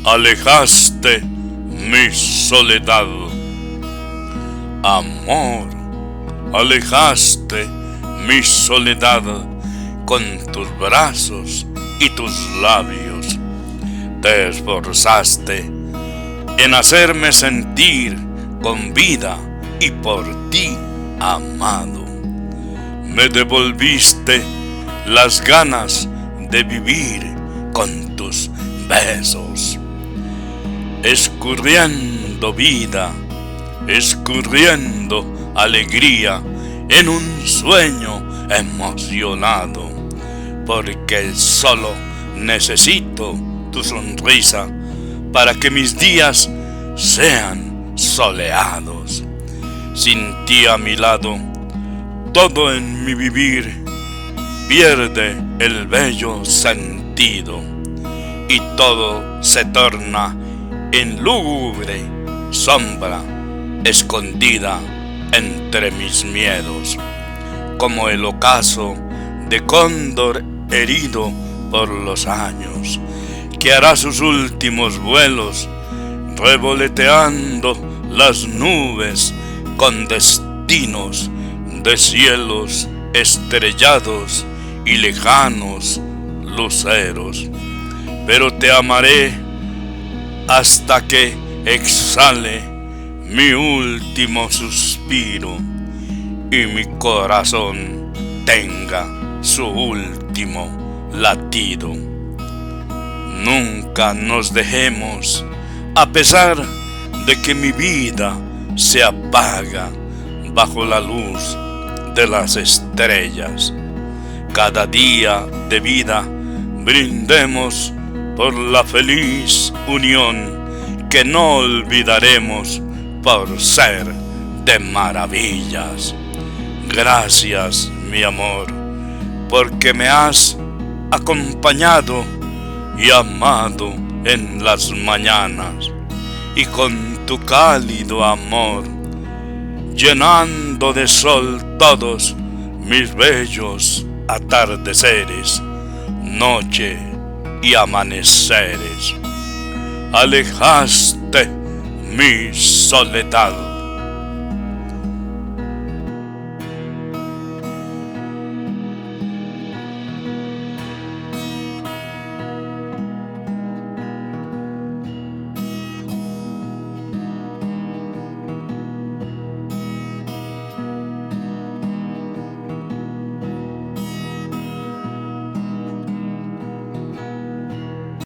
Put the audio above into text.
alejaste mi soledad. Amor, alejaste mi soledad con tus brazos y tus labios. Te esforzaste en hacerme sentir con vida y por ti amado. Me devolviste las ganas de vivir con tus besos. Escurriendo vida, escurriendo alegría en un sueño emocionado, porque solo necesito tu sonrisa para que mis días sean soleados. Sin ti a mi lado, todo en mi vivir pierde el bello sentido y todo se torna en lúgubre sombra escondida entre mis miedos, como el ocaso de cóndor herido por los años, que hará sus últimos vuelos revoloteando las nubes con destinos de cielos estrellados y lejanos luceros. Pero te amaré hasta que exhale mi último suspiro y mi corazón tenga su último latido. Nunca nos dejemos, a pesar de que mi vida se apaga bajo la luz de las estrellas. Cada día de vida brindemos por la feliz unión que no olvidaremos por ser de maravillas. Gracias, mi amor, porque me has acompañado y amado en las mañanas, y con tu cálido amor llenando de sol todos mis bellos atardeceres, noche y amaneceres. Alejaste mi soledad.